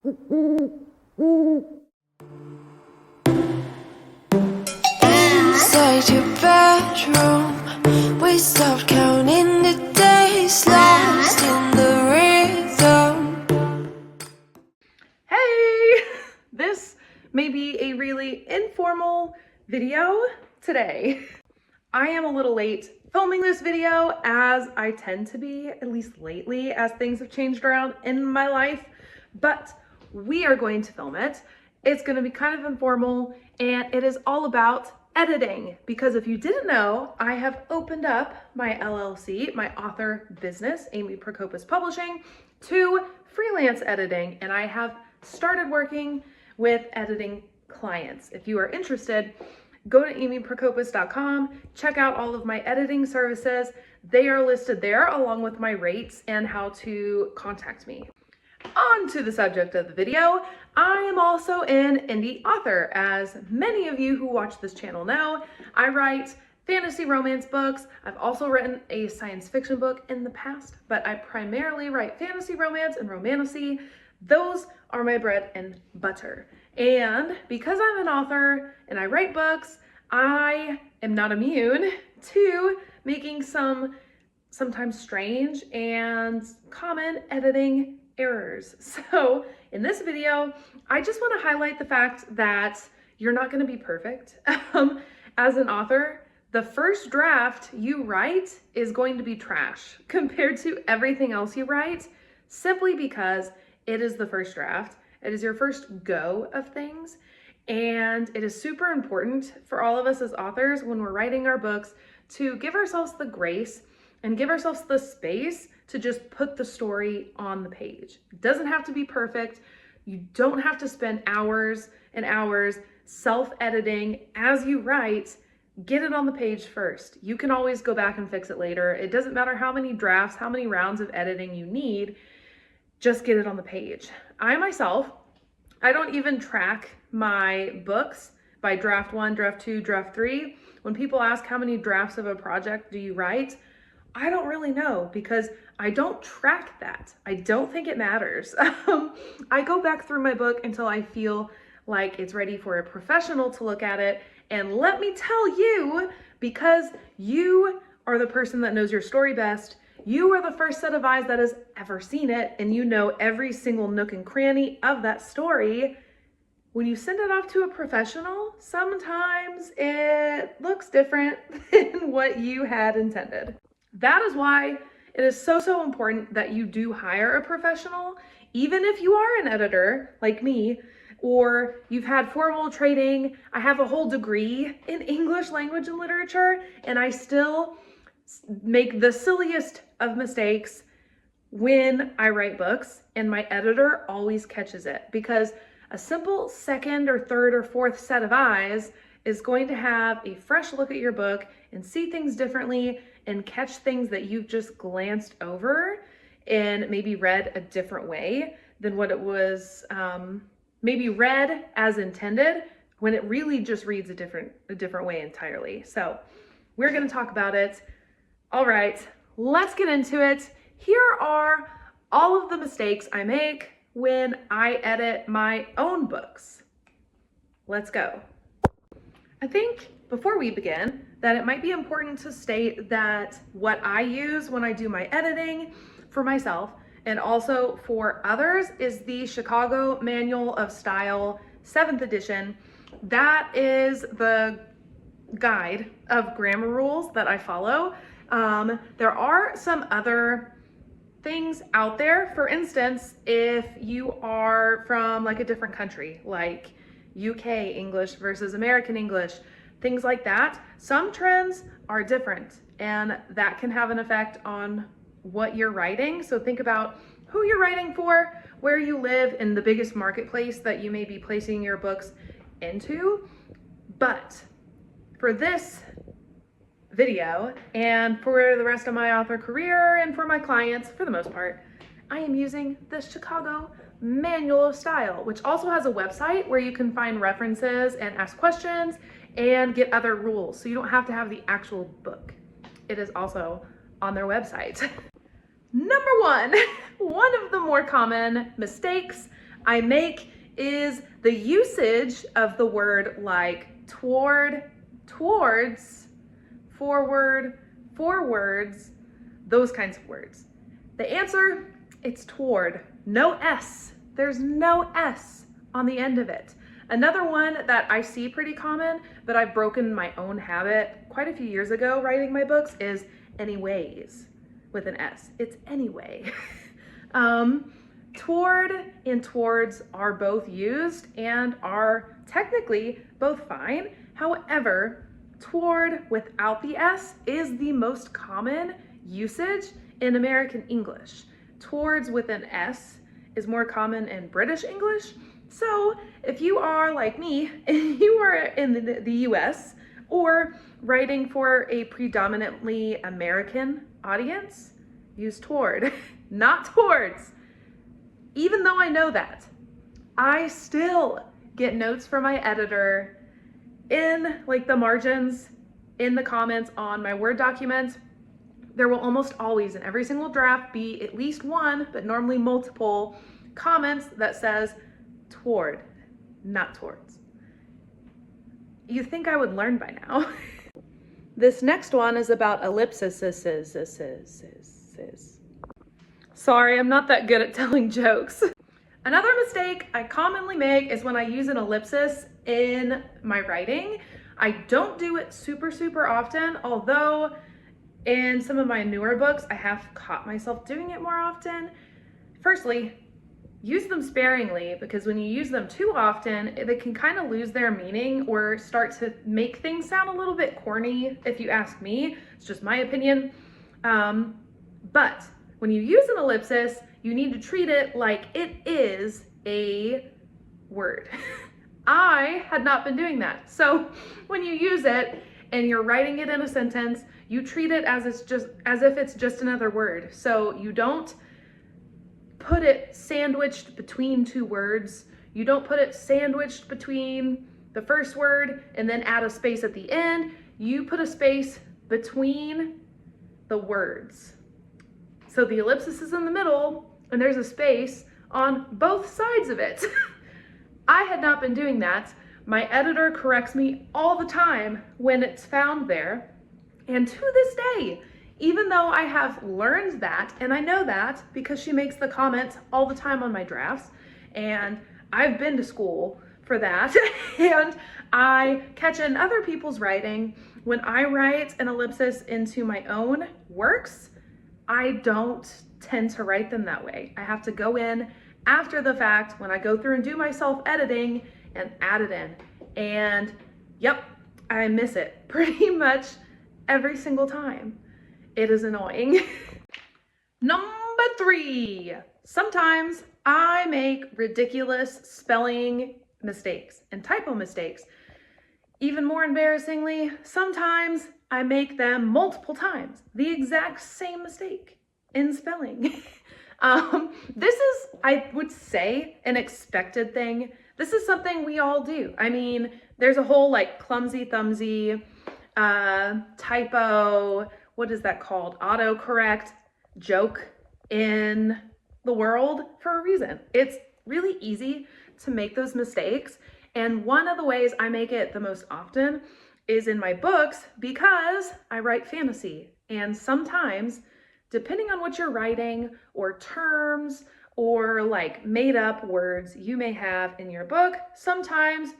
Inside your bedroom, we stopped counting the days, lost in the rhythm. Hey! This may be a really informal video today. I am a little late filming this video, as I tend to be, at least lately, as things have changed around in my life, but we are going to film it. It's going to be kind of informal, and it is all about editing, because if you didn't know, I have opened up my LLC, my author business, Amy Prokopis Publishing, to freelance editing, and I have started working with editing clients. If you are interested, go to amyprokopis.com, check out all of my editing services. They are listed there along with my rates and how to contact me. On to the subject of the video, I am also an indie author. As many of you who watch this channel know, I write fantasy romance books. I've also written a science fiction book in the past, but I primarily write fantasy romance and romantasy. Those are my bread and butter. And because I'm an author and I write books, I am not immune to making some sometimes strange and common editing errors. So in this video, I just want to highlight the fact that you're not going to be perfect. As an author, the first draft you write is going to be trash compared to everything else you write, simply because it is the first draft. It is your first go of things. And it is super important for all of us as authors, when we're writing our books, to give ourselves the grace and give ourselves the space to just put the story on the page. It doesn't have to be perfect. You don't have to spend hours and hours self-editing as you write. Get it on the page first. You can always go back and fix it later. It doesn't matter how many drafts, how many rounds of editing you need, just get it on the page. I myself, I don't even track my books by draft 1, draft 2, draft 3. When people ask how many drafts of a project do you write, I don't really know, because I don't track that. I don't think it matters. I go back through my book until I feel like it's ready for a professional to look at it. And let me tell you, because you are the person that knows your story best, you are the first set of eyes that has ever seen it, and you know every single nook and cranny of that story. When you send it off to a professional, sometimes it looks different than what you had intended. That is why it is so important that you do hire a professional, even if you are an editor like me, or you've had formal training. I have a whole degree in English language and literature, and I still make the silliest of mistakes when I write books, and my editor always catches it, because a simple second or third or fourth set of eyes is going to have a fresh look at your book and see things differently and catch things that you've just glanced over and maybe read a different way than what it was maybe read as intended, when it really just reads a different way entirely. So we're going to talk about it. All right, let's get into it. Here are all of the mistakes I make when I edit my own books. Let's go. I think before we begin that it might be important to state that what I use when I do my editing for myself and also for others is the Chicago Manual of Style 7th edition. That is the guide of grammar rules that I follow. There are some other things out there. For instance, if you are from like a different country, like UK English versus American English, things like that, some trends are different, and that can have an effect on what you're writing. So think about who you're writing for, where you live, and the biggest marketplace that you may be placing your books into. But for this video, and for the rest of my author career, and for my clients, for the most part, I am using the Chicago Manual of Style, which also has a website where you can find references and ask questions and get other rules. So you don't have to have the actual book. It is also on their website. Number one of the more common mistakes I make is the usage of the word like toward, towards, forward, forwards, those kinds of words. The answer, it's toward. No S. There's no S on the end of it. Another one that I see pretty common, but I've broken my own habit quite a few years ago writing my books, is anyways with an S. It's anyway. Toward and towards are both used and are technically both fine. However, toward without the S is the most common usage in American English. Towards with an S is more common in British English. So if you are like me, and you are in the US or writing for a predominantly American audience, use toward, not towards. Even though I know that, I still get notes from my editor in like the margins, in the comments on my Word documents. There will almost always in every single draft be at least one, but normally multiple comments that says toward, not towards. You think I would learn by now. This next one is about ellipses. Sorry, I'm not that good at telling jokes. Another mistake I commonly make is when I use an ellipsis in my writing. I don't do it super often, although in some of my newer books, I have caught myself doing it more often. Firstly, use them sparingly, because when you use them too often, they can kind of lose their meaning or start to make things sound a little bit corny, if you ask me. It's just my opinion. But when you use an ellipsis, you need to treat it like it is a word. I had not been doing that. So when you use it and you're writing it in a sentence, you treat it as if it's just another word. So you don't put it sandwiched between two words. You don't put it sandwiched between the first word and then add a space at the end. You put a space between the words. So the ellipsis is in the middle and there's a space on both sides of it. I had not been doing that. My editor corrects me all the time when it's found there. And to this day, even though I have learned that, and I know that because she makes the comments all the time on my drafts, and I've been to school for that, and I catch in other people's writing, when I write an ellipsis into my own works, I don't tend to write them that way. I have to go in after the fact when I go through and do my self-editing and add it in. And yep, I miss it pretty much every single time. It is annoying. Number 3, sometimes I make ridiculous spelling mistakes and typo mistakes. Even more embarrassingly, sometimes I make them multiple times, the exact same mistake in spelling. This is, I would say, an expected thing. This is something we all do. I mean, there's a whole like clumsy-thumbsy typo, what is that called? Autocorrect joke in the world for a reason. It's really easy to make those mistakes. And one of the ways I make it the most often is in my books, because I write fantasy. And sometimes, depending on what you're writing or terms or like made up words you may have in your book, sometimes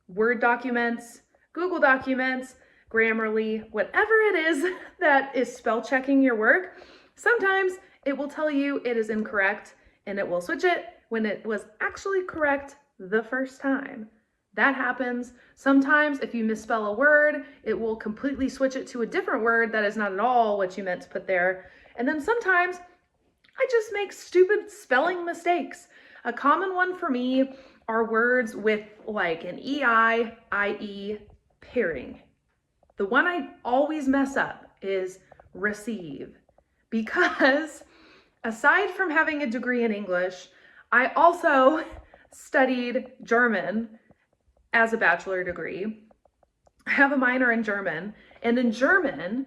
Word documents, Google documents, Grammarly, whatever it is that is spell checking your work, sometimes it will tell you it is incorrect and it will switch it when it was actually correct the first time. That happens. Sometimes if you misspell a word, it will completely switch it to a different word that is not at all what you meant to put there. And then sometimes I just make stupid spelling mistakes. A common one for me are words with like an EI, IE pairing. The one I always mess up is receive, because aside from having a degree in English, I also studied German as a bachelor degree. I have a minor in German, and in German,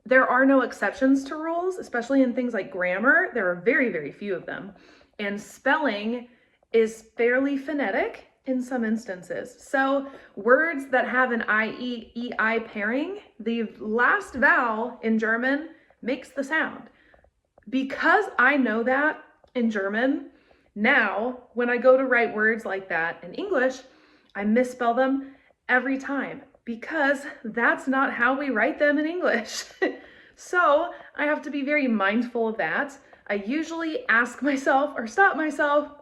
there are no exceptions to rules, especially in things like grammar. There are very few of them. And spelling is fairly phonetic in some instances. So words that have an IE, EI pairing, the last vowel in German makes the sound. Because I know that in German, now when I go to write words like that in English, I misspell them every time because that's not how we write them in English. So I have to be very mindful of that. I usually ask myself or stop myself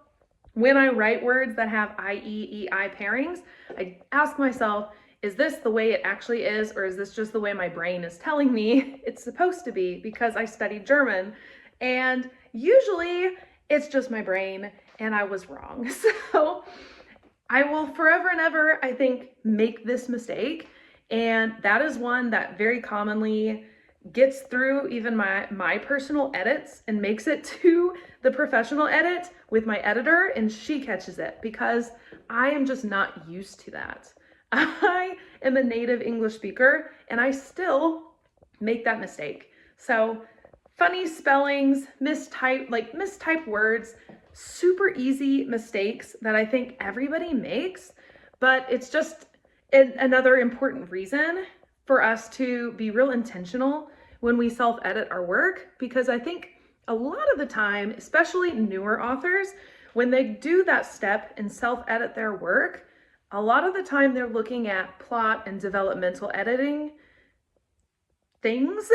when I write words that have IE, EI pairings. I ask myself, is this the way it actually is, or is this just the way my brain is telling me it's supposed to be because I studied German? And usually it's just my brain and I was wrong. So I will forever and ever, I think, make this mistake. And that is one that very commonly gets through even my personal edits and makes it to the professional edit with my editor, and she catches it because I am just not used to that. I am a native English speaker and I still make that mistake. So funny spellings, mistyped words, super easy mistakes that I think everybody makes, but it's just another important reason for us to be real intentional when we self-edit our work, because I think a lot of the time, especially newer authors, when they do that step and self-edit their work, a lot of the time they're looking at plot and developmental editing things,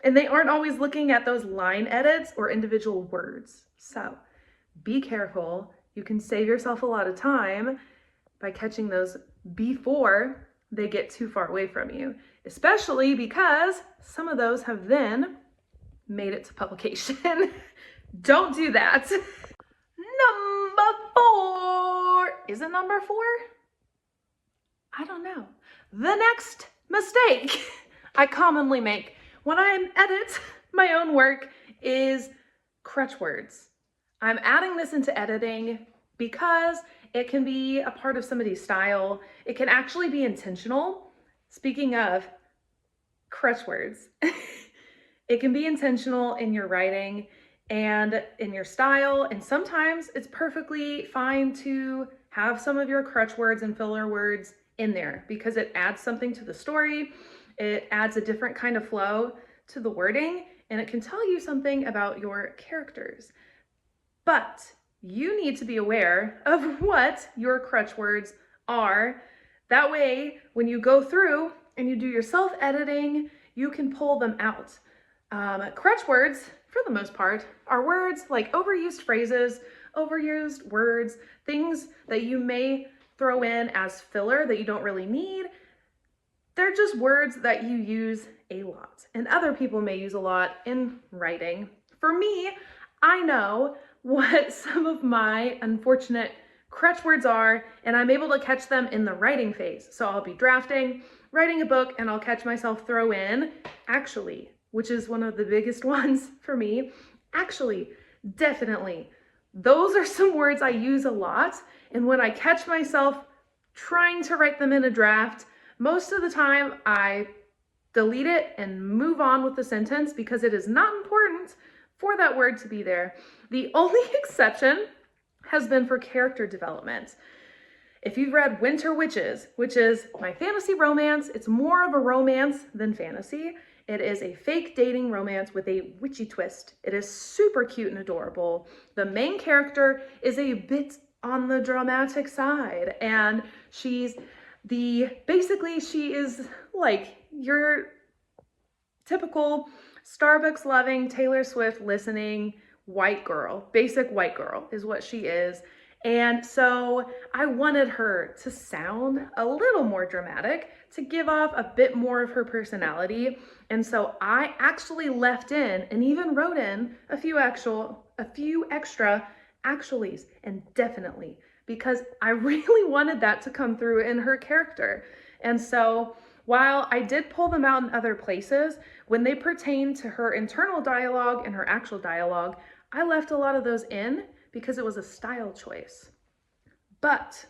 and they aren't always looking at those line edits or individual words. So be careful. You can save yourself a lot of time by catching those before they get too far away from you, especially because some of those have then made it to publication. Don't do that. Number 4. Is it number 4? I don't know. The next mistake I commonly make when I edit my own work is crutch words. I'm adding this into editing because it can be a part of somebody's style. It can actually be intentional. Speaking of crutch words, it can be intentional in your writing and in your style. And sometimes it's perfectly fine to have some of your crutch words and filler words in there because it adds something to the story. It adds a different kind of flow to the wording, and it can tell you something about your characters. But you need to be aware of what your crutch words are. That way, when you go through and you do your self-editing, you can pull them out. Crutch words, for the most part, are words like overused phrases, overused words, things that you may throw in as filler that you don't really need. They're just words that you use a lot, and other people may use a lot in writing. For me, I know what some of my unfortunate crutch words are, and I'm able to catch them in the writing phase. So I'll be drafting, writing a book, and I'll catch myself throw in actually, which is one of the biggest ones for me. Actually, definitely. Those are some words I use a lot, and when I catch myself trying to write them in a draft, most of the time I delete it and move on with the sentence because it is not important for that word to be there. The only exception has been for character development. If you've read Winter Witches, which is my fantasy romance, it's more of a romance than fantasy. It is a fake dating romance with a witchy twist. It is super cute and adorable. The main character is a bit on the dramatic side, and she is like your typical Starbucks loving, Taylor Swift listening white girl. Basic white girl is what she is. And so I wanted her to sound a little more dramatic, to give off a bit more of her personality. And so I actually left in and even wrote in a few extra actuallys and definitely, because I really wanted that to come through in her character. And so while I did pull them out in other places, when they pertain to her internal dialogue and her actual dialogue, I left a lot of those in because it was a style choice. But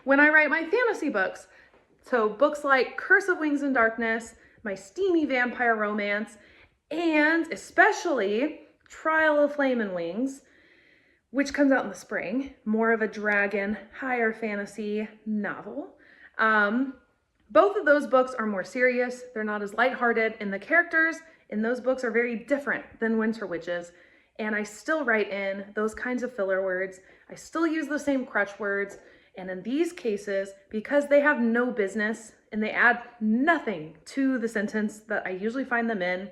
when I write my fantasy books, so books like Curse of Wings and Darkness, my steamy vampire romance, and especially Trial of Flame and Wings, which comes out in the spring, more of a dragon, higher fantasy novel. Both of those books are more serious. They're not as lighthearted, and the characters in those books are very different than Winter Witches. And I still write in those kinds of filler words. I still use the same crutch words. And in these cases, because they have no business and they add nothing to the sentence that I usually find them in,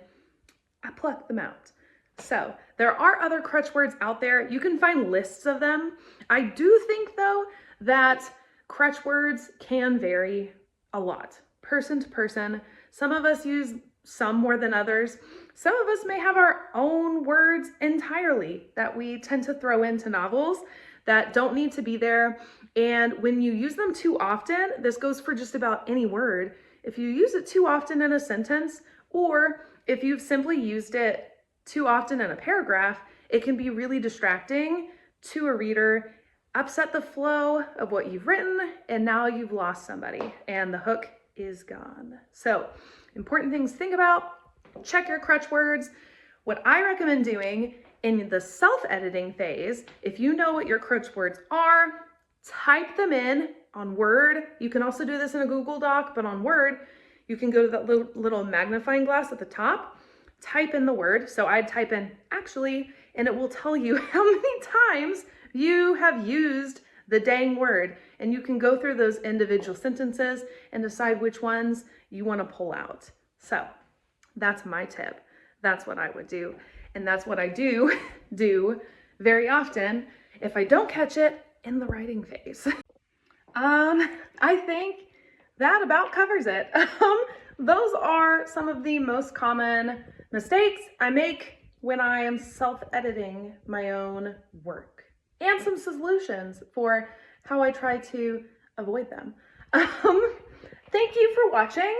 I pluck them out. So there are other crutch words out there. You can find lists of them. I do think though that crutch words can vary a lot, person to person. Some of us use some more than others. Some of us may have our own words entirely that we tend to throw into novels that don't need to be there. And when you use them too often, this goes for just about any word. If you use it too often in a sentence, or if you've simply used it too often in a paragraph, it can be really distracting to a reader, upset the flow of what you've written, and now you've lost somebody and the hook is gone. So important things to think about: check your crutch words. What I recommend doing in the self-editing phase, if you know what your crutch words are, type them in on Word. You can also do this in a Google Doc, but on Word, you can go to that little magnifying glass at the top, type in the word. So I'd type in actually, and it will tell you how many times you have used the dang word. And you can go through those individual sentences and decide which ones you want to pull out. So that's my tip. That's what I would do. And that's what I do very often if I don't catch it in the writing phase. I think that about covers it. Those are some of the most common mistakes I make when I am self-editing my own work, and some solutions for how I try to avoid them. Thank you for watching.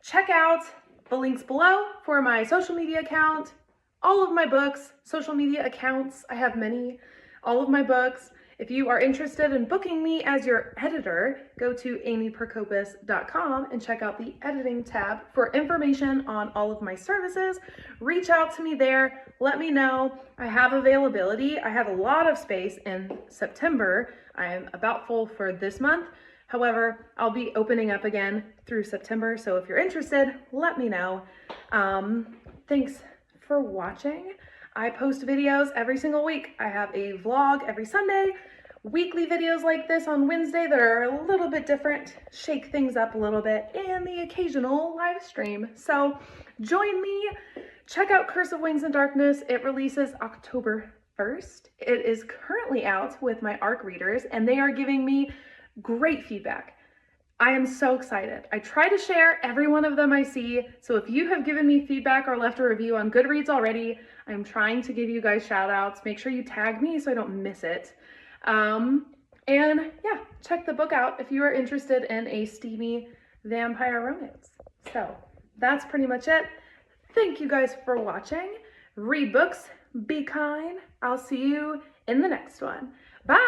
Check out the links below for my social media account, all of my books, social media accounts. I have many, all of my books. If you are interested in booking me as your editor, go to amyprokopis.com and check out the editing tab for information on all of my services. Reach out to me there. Let me know. I have availability. I have a lot of space in September. I am about full for this month. However, I'll be opening up again through September. So if you're interested, let me know. Thanks for watching. I post videos every single week. I have a vlog every Sunday, weekly videos like this on Wednesday that are a little bit different, shake things up a little bit, and the occasional live stream. So join me. Check out Curse of Wings and Darkness. It releases October 1st. It is currently out with my ARC readers, and they are giving me great feedback. I am so excited. I try to share every one of them I see. So if you have given me feedback or left a review on Goodreads already, I'm trying to give you guys shout outs. Make sure you tag me so I don't miss it. And yeah, check the book out if you are interested in a steamy vampire romance. So that's pretty much it. Thank you guys for watching. Read books, be kind. I'll see you in the next one. Bye!